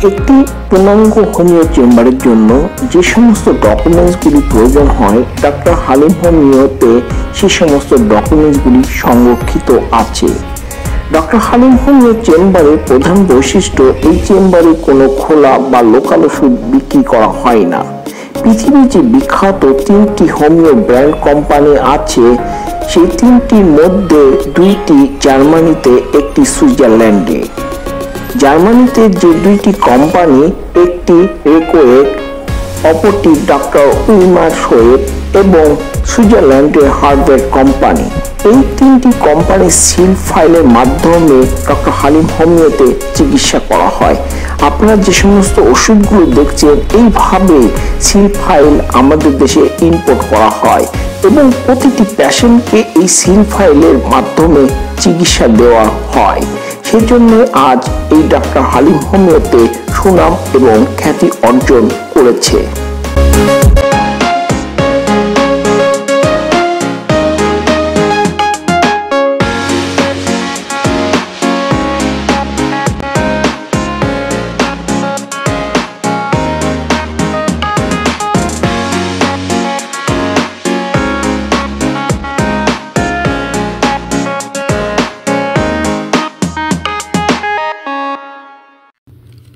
একটি পূর্ণাঙ্গ হোমিও চেম্বারের জন্য যে সমস্ত ডকুমেন্টসগুলি প্রয়োজন হয় ডক্টর হালিম হোমিওতে সেই সমস্ত ডকুমেন্টসগুলি সংরক্ষিত আছে। ডক্টর হালিম হোমিও চেম্বারের প্রধান বৈশিষ্ট্য, এই চেম্বারে কোনো খোলা বা লোকাল ওষুধ বিক্রি করা হয় না। পৃথিবীর যে বিখ্যাত 3টি হোমিও ব্র্যান্ড কোম্পানি আছে, সেই 3টির মধ্যে 2টি জার্মানিতে, একটি সুইজারল্যান্ডে। জার্মানিতে যে 2টি কোম্পানি, একটি রেকোয়েট, অপরটি ডক্টর উইমার শোয়েব এবং সুইজারল্যান্ডের হার্ভার্ড কোম্পানি। এই 3টি কোম্পানির সিল ফাইলের মাধ্যমে ডক্টর হালিম হোমিওতে চিকিৎসা করা হয়। আপনারা যে সমস্ত ওষুধগুলো দেখছেন, এইভাবে সিল ফাইল আমাদের দেশে ইম্পোর্ট করা হয় এবং প্রতিটি পেশেন্টকে এই সিল ফাইলের মাধ্যমে চিকিৎসা দেওয়া হয়। সেই জন্য আজ এই ডক্টর হালিম হোমিওতে সুনাম এবং খ্যাতি অর্জন করেছে।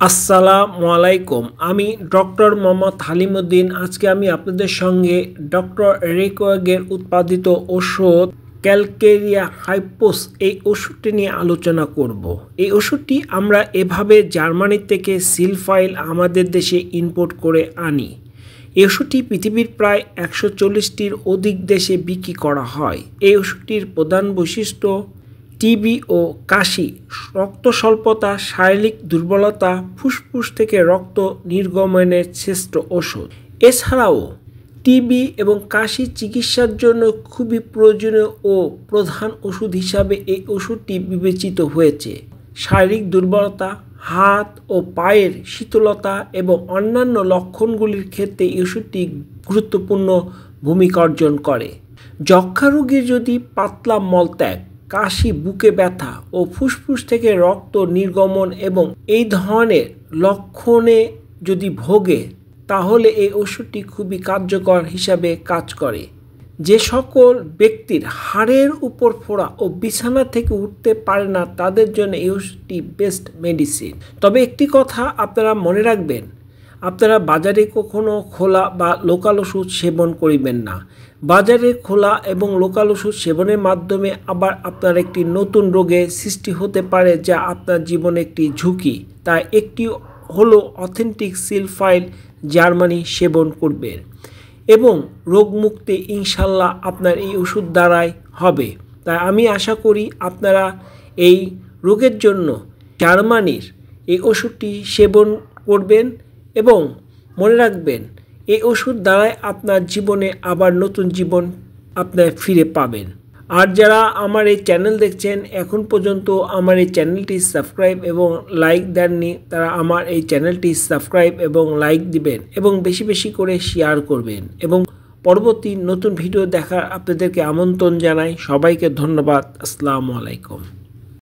আসসালামু আলাইকুম, আমি ডক্টর মোহাম্মদ হালিমউদ্দিন। আজকে আমি আপনাদের সঙ্গে ডক্টর রেকোয়েগের উৎপাদিত ওষুধ ক্যালকেরিয়া হাইপোস এই ওষুধটি নিয়ে আলোচনা করব। এই ওষুধটি আমরা এভাবে জার্মানি থেকে সিল ফাইল আমাদের দেশে ইম্পোর্ট করে আনি। এই ওষুধটি পৃথিবীর প্রায় 140টির অধিক দেশে বিক্রি করা হয়। এই ওষুধটির প্রধান বৈশিষ্ট্য টিবি ও কাশি, রক্ত স্বল্পতা, শারীরিক দুর্বলতা, ফুসফুস থেকে রক্ত নির্গমনের শ্রেষ্ঠ ওষুধ। এছাড়াও টিবি এবং কাশি চিকিৎসার জন্য খুবই প্রয়োজনীয় ও প্রধান ওষুধ হিসাবে এই ওষুধটি বিবেচিত হয়েছে। শারীরিক দুর্বলতা, হাত ও পায়ের শীতলতা এবং অন্যান্য লক্ষণগুলির ক্ষেত্রে এই ওষুধটি গুরুত্বপূর্ণ ভূমিকা অর্জন করে। যক্ষ্মা রোগীর যদি পাতলা মলত্যাগ, কাশি, বুকে ব্যথা ও ফুসফুস থেকে রক্ত নির্গমন এবং এই ধরনের লক্ষণে যদি ভোগে, তাহলে এই ওষুধটি খুবই কার্যকর হিসাবে কাজ করে। যে সকল ব্যক্তির হাড়ের উপর ফোড়া ও বিছানা থেকে উঠতে পারে না, তাদের জন্য এই ওষুধটি বেস্ট মেডিসিন। তবে একটি কথা আপনারা মনে রাখবেন, আপনারা বাজারে কখনো খোলা বা লোকাল ওষুধ সেবন করিবেন না। বাজারে খোলা এবং লোকাল ওষুধ সেবনের মাধ্যমে আবার আপনার একটি নতুন রোগের সৃষ্টি হতে পারে, যা আপনার জীবনে একটি ঝুঁকি। তাই একটি হলো অথেন্টিক সিল ফাইল জার্মানি সেবন করবেন এবং রোগমুক্তি ইনশাল্লাহ আপনার এই ওষুধ দ্বারাই হবে। তাই আমি আশা করি আপনারা এই রোগের জন্য জার্মানির এই ওষুধটি সেবন করবেন এবং মনে রাখবেন, এই ওষুধ দ্বারাই আপনার জীবনে আবার নতুন জীবন আপনার ফিরে পাবেন। আর যারা আমার এই চ্যানেল দেখছেন, এখন পর্যন্ত আমার এই চ্যানেলটি সাবস্ক্রাইব এবং লাইক দেননি, তারা আমার এই চ্যানেলটি সাবস্ক্রাইব এবং লাইক দিবেন এবং বেশি বেশি করে শেয়ার করবেন এবং পরবর্তী নতুন ভিডিও দেখার আপনাদেরকে আমন্ত্রণ জানাই। সবাইকে ধন্যবাদ। আসসালামু আলাইকুম।